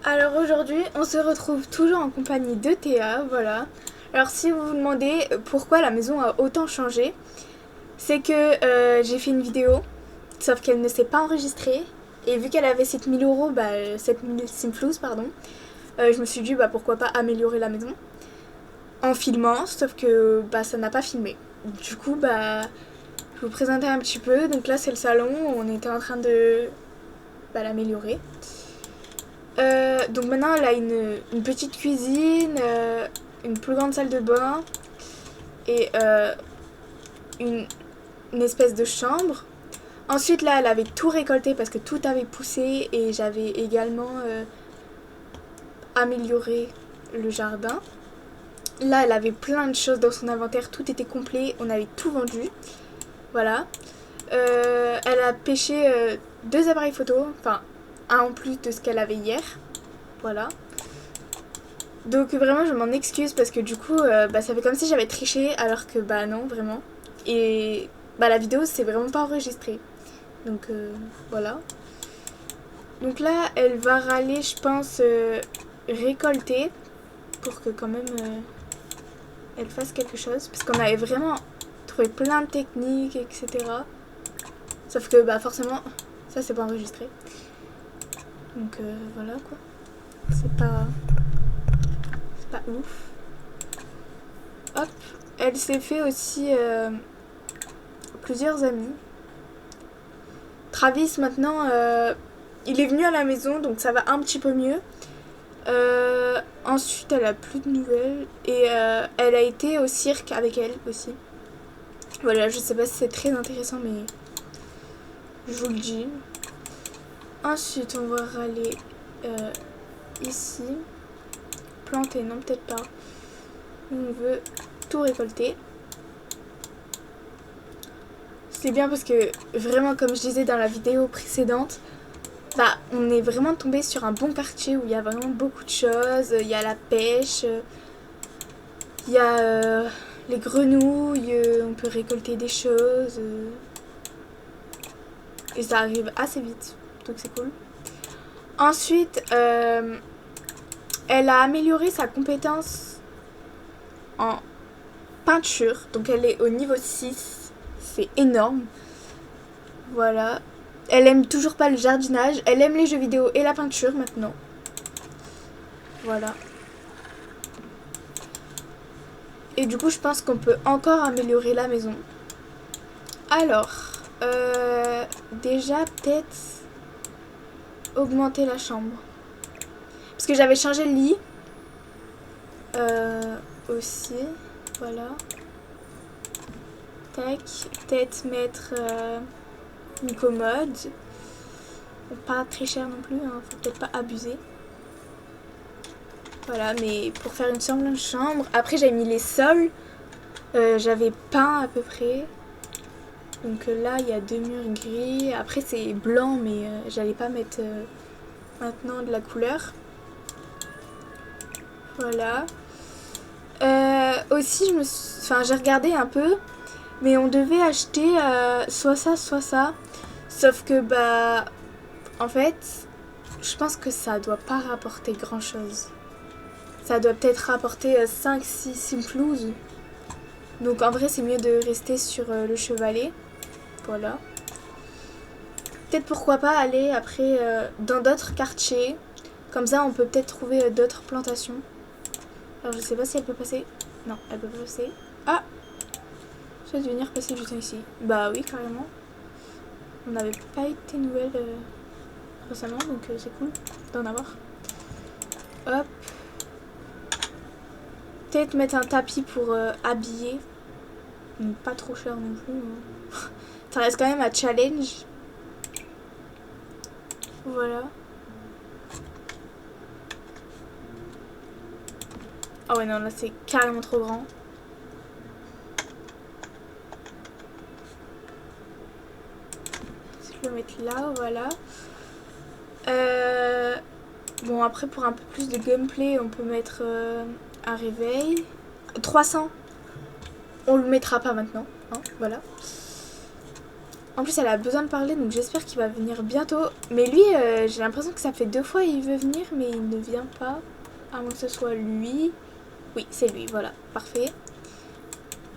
Alors aujourd'hui, on se retrouve toujours en compagnie de Théa, voilà. Alors si vous vous demandez pourquoi la maison a autant changé, c'est que j'ai fait une vidéo, sauf qu'elle ne s'est pas enregistrée. Et vu qu'elle avait 7000 euros, 7000 simflouz, pardon, je me suis dit pourquoi pas améliorer la maison en filmant, sauf que ça n'a pas filmé. Du coup, je vous présentais un petit peu. Donc là, c'est le salon, on était en train de l'améliorer. Donc maintenant elle a une petite cuisine, une plus grande salle de bain et une espèce de chambre. Ensuite là elle avait tout récolté parce que tout avait poussé et j'avais également amélioré le jardin. Là elle avait plein de choses dans son inventaire, tout était complet, on avait tout vendu. Voilà. Elle a pêché 2 appareils photo, enfin un en plus de ce qu'elle avait hier. Voilà. Donc vraiment je m'en excuse parce que du coup ça fait comme si j'avais triché alors que non vraiment. Et la vidéo c'est vraiment pas enregistrée. Donc voilà. Donc là elle va râler je pense récolter pour que quand même elle fasse quelque chose. Parce qu'on avait vraiment trouvé plein de techniques etc. Sauf que forcément ça c'est pas enregistré. Donc voilà quoi. C'est pas ouf. Hop, elle s'est fait aussi plusieurs amis. Travis maintenant, il est venu à la maison donc ça va un petit peu mieux. Ensuite elle a plus de nouvelles et elle a été au cirque avec elle aussi. Voilà, je sais pas si c'est très intéressant mais je vous le dis. Ensuite on va râler ici. Planter, non peut-être pas. On veut tout récolter. C'est bien parce que vraiment comme je disais dans la vidéo précédente, on est vraiment tombé sur un bon quartier où il y a vraiment beaucoup de choses. Il y a la pêche, il y a les grenouilles, on peut récolter des choses. Et ça arrive assez vite, donc c'est cool. Ensuite, elle a amélioré sa compétence en peinture. Donc elle est au niveau 6. C'est énorme. Voilà. Elle aime toujours pas le jardinage. Elle aime les jeux vidéo et la peinture maintenant. Voilà. Et du coup, je pense qu'on peut encore améliorer la maison. Alors, déjà peut-être augmenter la chambre. Parce que j'avais changé le lit. Aussi. Voilà. Tac. Peut-être mettre une commode. Pas très cher non plus, hein. Faut peut-être pas abuser. Voilà, mais pour faire une semblante chambre. Après, j'avais mis les sols. J'avais peint à peu près. Donc là, il y a 2 murs gris. Après, c'est blanc, mais j'allais pas mettre maintenant de la couleur. Voilà. Aussi, j'ai regardé un peu. Mais on devait acheter soit ça, soit ça. Sauf que, en fait, je pense que ça doit pas rapporter grand-chose. Ça doit peut-être rapporter 5-6 simflouz. Donc en vrai, c'est mieux de rester sur le chevalet. Voilà. Peut-être pourquoi pas aller après dans d'autres quartiers. Comme ça, on peut peut-être trouver d'autres plantations. Alors, je sais pas si elle peut passer. Non, elle peut pas passer. Ah! Je vais venir passer juste ici. Bah oui, carrément. On n'avait pas été nouvelles récemment, donc c'est cool d'en avoir. Hop. Peut-être mettre un tapis pour habiller. Donc, pas trop cher non plus. Hein. Ça reste quand même un challenge. Voilà. Ah ouais, non, là c'est carrément trop grand. Je vais le mettre là, voilà. Bon, après, pour un peu plus de gameplay, on peut mettre un réveil. 300. On le mettra pas maintenant. Hein, voilà. En plus, elle a besoin de parler, donc j'espère qu'il va venir bientôt. Mais lui, j'ai l'impression que ça fait 2 fois il veut venir, mais il ne vient pas. À moins que ce soit lui. Oui, c'est lui, voilà, parfait.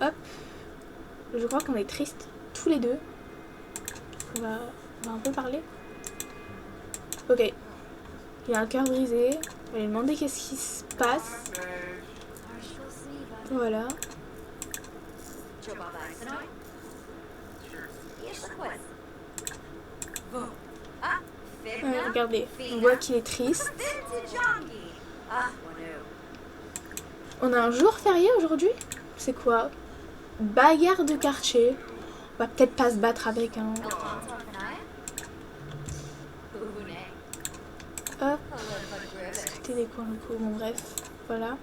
Hop. Je crois qu'on est tristes tous les deux. On va un peu parler. Ok. Il a un cœur brisé. On va lui demander qu'est-ce qui se passe. Voilà. Regardez, on voit qu'il est triste. On a un jour férié aujourd'hui? C'est quoi? Bagarre de quartier. On va peut-être pas se battre avec un... Hop. C'était des coins locaux. Bon bref, voilà.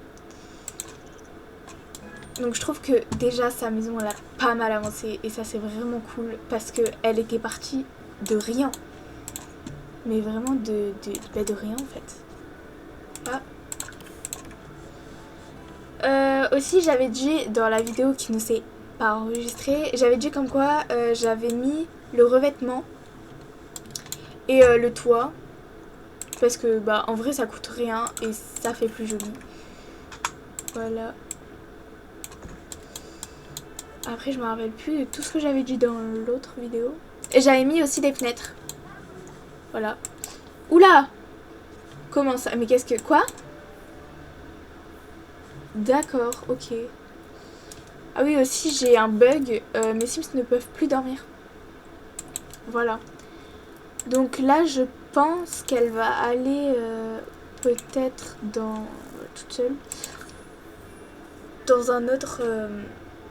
Donc je trouve que déjà sa maison elle a pas mal avancé et ça c'est vraiment cool parce que elle était partie de rien. Mais vraiment de rien en fait. Aussi j'avais dit dans la vidéo qui ne s'est pas enregistrée, j'avais dit comme quoi j'avais mis le revêtement et le toit. Parce que bah en vrai ça coûte rien et ça fait plus joli. Voilà. Après je me rappelle plus de tout ce que j'avais dit dans l'autre vidéo. Et j'avais mis aussi des fenêtres. Voilà. Oula! Comment ça? Mais qu'est-ce que... Quoi? D'accord, ok. Ah oui aussi j'ai un bug. Mes Sims ne peuvent plus dormir. Voilà. Donc là je pense qu'elle va aller peut-être dans... toute seule. Dans un autre...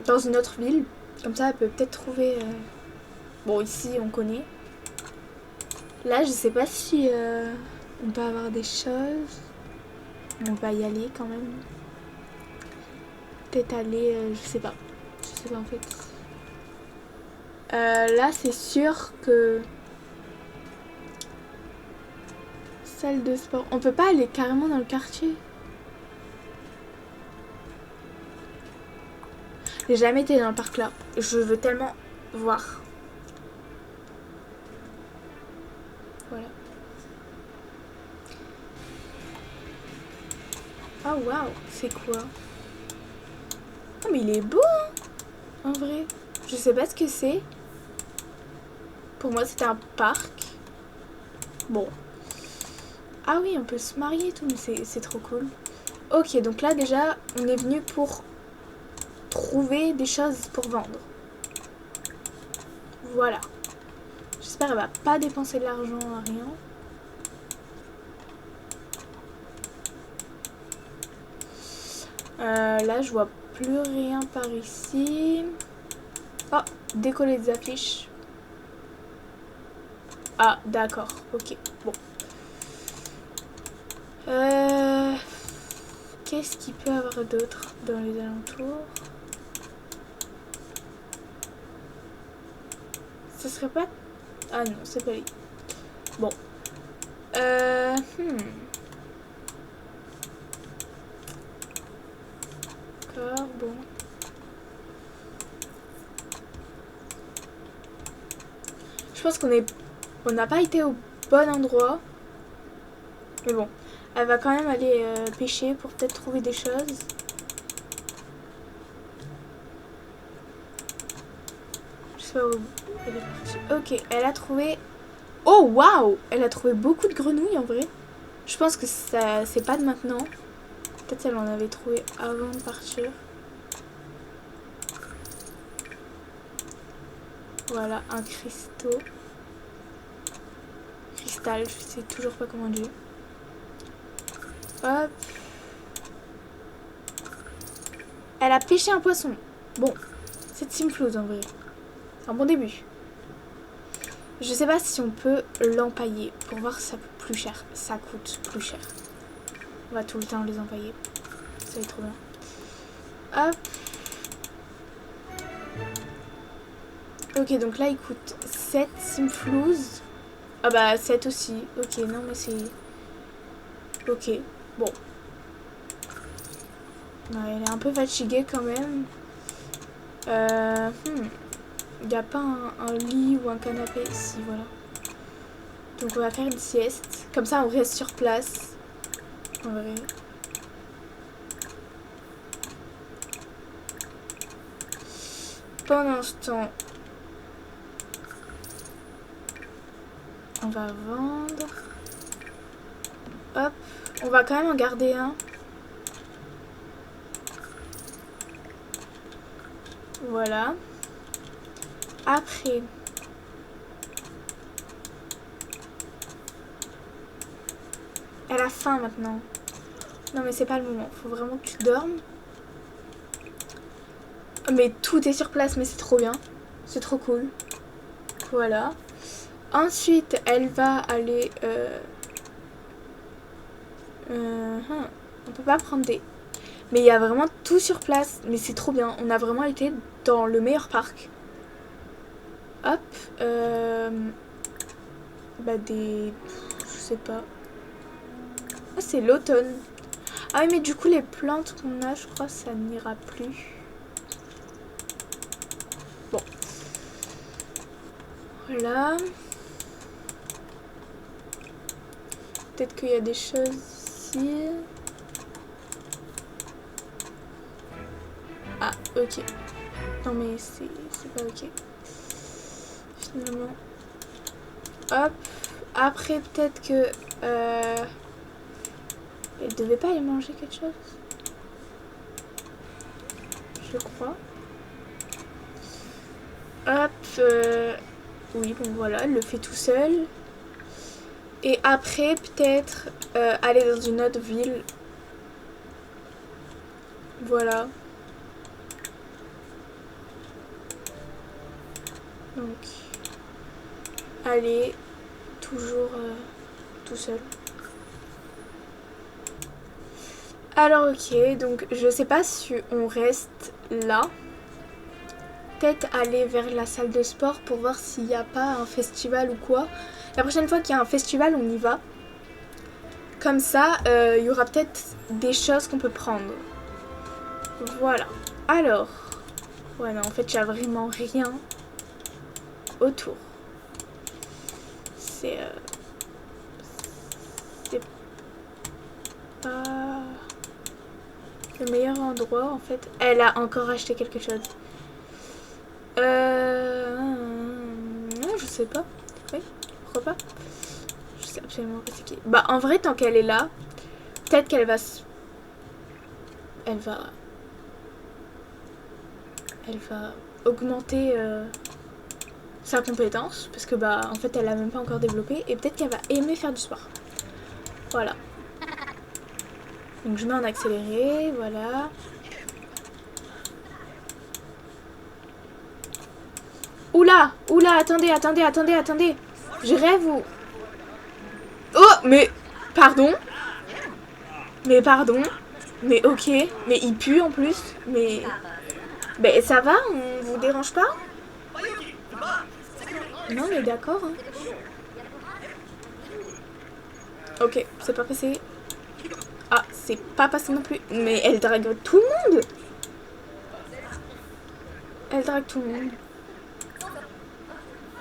dans une autre ville. Comme ça, elle peut peut-être trouver... Bon, ici, on connaît. Là, je sais pas si on peut avoir des choses. On va y aller quand même. Peut-être aller... je sais pas. Je sais pas en fait. Là, c'est sûr que... Salle de sport. On peut pas aller carrément dans le quartier. J'ai jamais été dans le parc là. Je veux tellement voir. Voilà. Oh waouh, c'est quoi? Oh mais il est beau hein, en vrai. Je sais pas ce que c'est. Pour moi c'était un parc. Bon. Ah oui, on peut se marier et tout, mais c'est trop cool. Ok, donc là déjà, on est venu pour trouver des choses pour vendre. Voilà. J'espère qu'elle va pas dépenser de l'argent à rien. Là, je vois plus rien par ici. Oh, décoller des affiches. Ah, d'accord. Ok, bon. Qu'est-ce qu'il peut y avoir d'autre dans les alentours? Ce serait pas... Ah non, c'est pas lui. Bon. D'accord, bon. Je pense on n'a pas été au bon endroit. Mais bon. Elle va quand même aller pêcher pour peut-être trouver des choses. Je sais pas où elle est partie. Ok, elle a trouvé... Oh waouh! Elle a trouvé beaucoup de grenouilles en vrai. Je pense que ça c'est pas de maintenant. Peut-être elle en avait trouvé avant de partir. Voilà, un cristaux. Cristal, je sais toujours pas comment dire. Hop. Elle a pêché un poisson. Bon, c'est Simflouz en vrai. C'est un bon début. Je sais pas si on peut l'empailler pour voir si ça coûte plus cher. Ça coûte plus cher. On va tout le temps les empailler. Ça va être trop bien. Hop. Ok, donc là il coûte 7 Simflouz. Ah bah 7 aussi. Ok, non mais c'est... Ok, bon. Ouais, elle est un peu fatiguée quand même. Il n'y a pas un lit ou un canapé ici, voilà. Donc on va faire une sieste. Comme ça on reste sur place. En vrai. Pendant ce temps, on va vendre. Hop. On va quand même en garder un. Voilà. Après. Elle a faim maintenant. Non mais c'est pas le moment. Faut vraiment que tu dormes. Mais tout est sur place, mais c'est trop bien. C'est trop cool. Voilà. Ensuite, elle va aller... on peut pas prendre des... Mais il y a vraiment tout sur place. Mais c'est trop bien. On a vraiment été dans le meilleur parc. Hop. Bah des... Je sais pas. Ah, c'est l'automne. Ah oui, mais du coup, les plantes qu'on a, je crois, ça n'ira plus. Bon. Voilà. Peut-être qu'il y a des choses ici. Ah, ok. Non, mais c'est pas ok. Finalement. Hop. Après, peut-être que... elle devait pas aller manger quelque chose. Je crois. Hop. Oui, bon voilà, elle le fait tout seul. Et après, peut-être aller dans une autre ville. Voilà. Donc, aller toujours tout seul. Alors ok, donc je sais pas si on reste là. Peut-être aller vers la salle de sport pour voir s'il n'y a pas un festival ou quoi. La prochaine fois qu'il y a un festival, on y va. Comme ça, il y aura peut-être des choses qu'on peut prendre. Voilà. Alors. Ouais, non, en fait, il n'y a vraiment rien autour. C'est pas le meilleur endroit, en fait. Elle a encore acheté quelque chose. Non, je sais pas. Oui, pourquoi pas. Je sais absolument pas c'est qui. Bah, en vrai, tant qu'elle est là, peut-être qu'elle va... Elle va augmenter sa compétence. Parce que, bah, en fait, elle l'a même pas encore développée. Et peut-être qu'elle va aimer faire du sport. Voilà. Donc, je mets en accéléré. Voilà. Oula, oula, attendez. Je rêve ou... Oh, mais... Pardon. Mais ok. Mais il pue en plus. Mais ça va, on vous dérange pas? Non, mais d'accord. Hein. Ok, c'est pas passé. Ah, c'est pas passé non plus. Mais elle drague tout le monde. Elle drague tout le monde.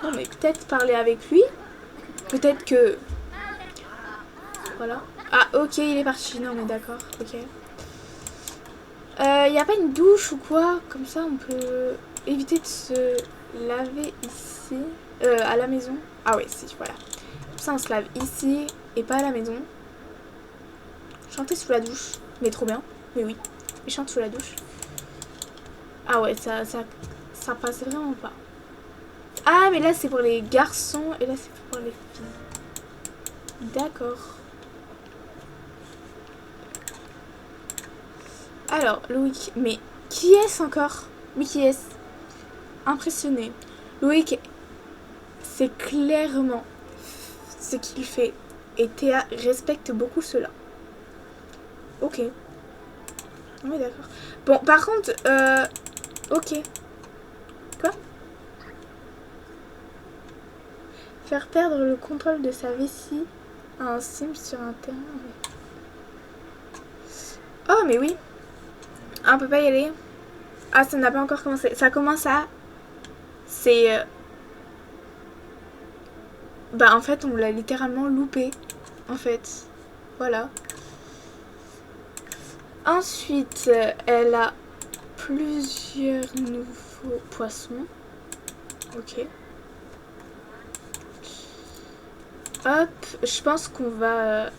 Non, mais peut-être parler avec lui. Peut-être que... Voilà. Ah, ok, il est parti. Non, mais d'accord. Ok. Y a pas une douche ou quoi? Comme ça, on peut éviter de se laver ici. À la maison. Ah ouais, si, voilà. Comme ça, on se lave ici et pas à la maison. Chanter sous la douche. Mais trop bien. Mais oui. Mais chante sous la douche. Ah ouais, ça passe vraiment pas. Ah, mais là, c'est pour les garçons et là, c'est pour les filles. D'accord. Alors, Loïc, mais qui est-ce encore? Oui, qui est-ce? Impressionné. Loïc, c'est clairement ce qu'il fait. Et Théa respecte beaucoup cela. Ok. Oui, d'accord. Bon, par contre, ok. Quoi? Faire perdre le contrôle de sa vessie à un sim sur un terrain. Oh, mais oui. Ah, on peut pas y aller. Ah, ça n'a pas encore commencé. Ça commence à C'est... Bah en fait on l'a littéralement loupé. En fait. Voilà. Ensuite, elle a plusieurs nouveaux poissons. Ok. Hop, je pense qu'on va...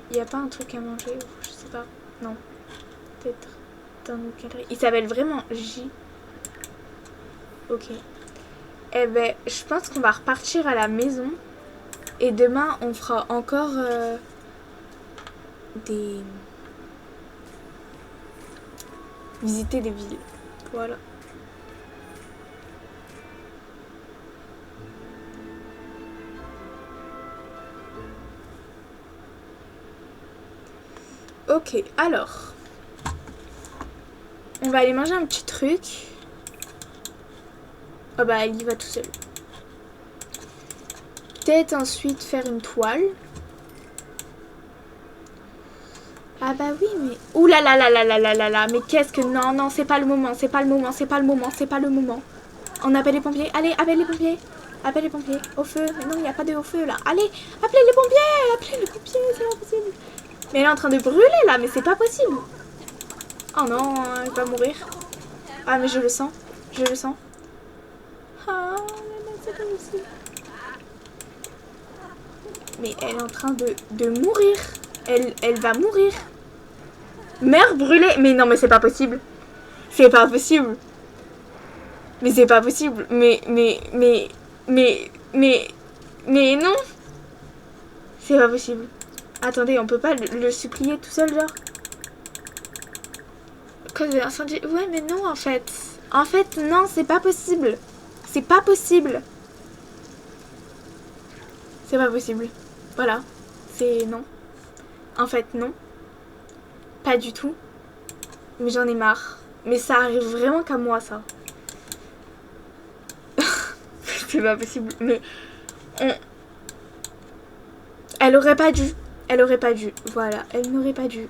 Il n'y a pas un truc à manger? Je sais pas. Non. Peut-être dans nos galeries. Il s'appelle vraiment J. Ok. Eh ben, je pense qu'on va repartir à la maison. Et demain, on fera encore visiter des villes. Voilà. Ok, alors. On va aller manger un petit truc. Oh bah, elle y va tout seul. Peut-être ensuite faire une toile. Ah bah oui, mais... Ouh là là là là là là là là. Mais qu'est-ce que... Non, non, c'est pas le moment, c'est pas le moment, c'est pas le moment, c'est pas le moment. On appelle les pompiers. Allez, appelle les pompiers. Appelle les pompiers. Au feu. Mais non, il n'y a pas de au feu là. Allez, appelez les pompiers. Appelez les pompiers, c'est pas possible. Mais elle est en train de brûler là, mais c'est pas possible. Oh non, elle va mourir. Ah mais je le sens. Je le sens. Ah, mais non, c'est pas possible. Mais elle est en train de mourir. Elle va mourir. Mère brûlée. Mais non, mais c'est pas possible. C'est pas possible. Mais c'est pas possible. Mais non. C'est pas possible. Attendez, on peut pas le supplier tout seul, genre? Cause de l'incendie. Ouais, mais non, en fait. En fait, non, c'est pas possible. C'est pas possible. C'est pas possible. Voilà. C'est non. En fait, non. Pas du tout. Mais j'en ai marre. Mais ça arrive vraiment qu'à moi, ça. C'est pas possible. Mais... Elle aurait pas dû. Elle aurait pas dû. Voilà. Elle n'aurait pas dû.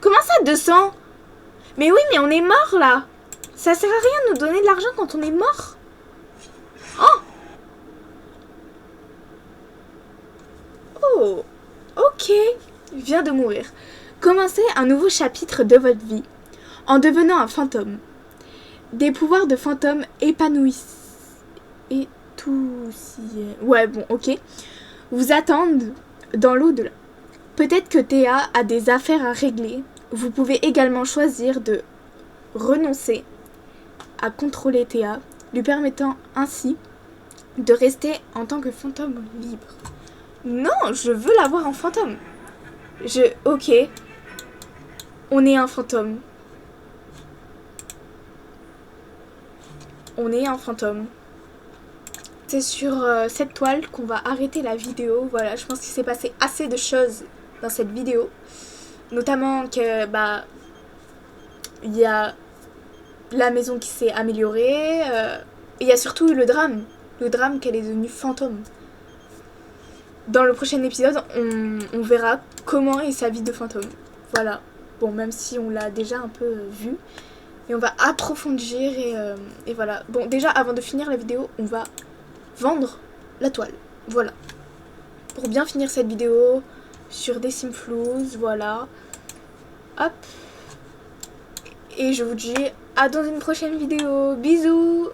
Comment ça, 200? Mais oui, mais on est mort, là. Ça sert à rien de nous donner de l'argent quand on est mort. Oh! Oh! Ok. Il vient de mourir. Commencez un nouveau chapitre de votre vie en devenant un fantôme. Des pouvoirs de fantôme épanouissent. Et tout si... Ouais, bon, ok. Vous attendent dans l'au-delà. Peut-être que Théa a des affaires à régler. Vous pouvez également choisir de renoncer à contrôler Théa, lui permettant ainsi de rester en tant que fantôme libre. Non, je veux la voir en fantôme. Ok. On est un fantôme. On est un fantôme. C'est sur cette toile qu'on va arrêter la vidéo. Voilà, je pense qu'il s'est passé assez de choses dans cette vidéo. Notamment que, bah, il y a la maison qui s'est améliorée. Et il y a surtout eu le drame. Le drame qu'elle est devenue fantôme. Dans le prochain épisode, on verra comment est sa vie de fantôme. Voilà. Bon, même si on l'a déjà un peu vu. Et on va approfondir et voilà. Bon, déjà, avant de finir la vidéo, on va vendre la toile. Voilà. Pour bien finir cette vidéo sur des Simflouz, voilà. Hop. Et je vous dis à dans une prochaine vidéo. Bisous!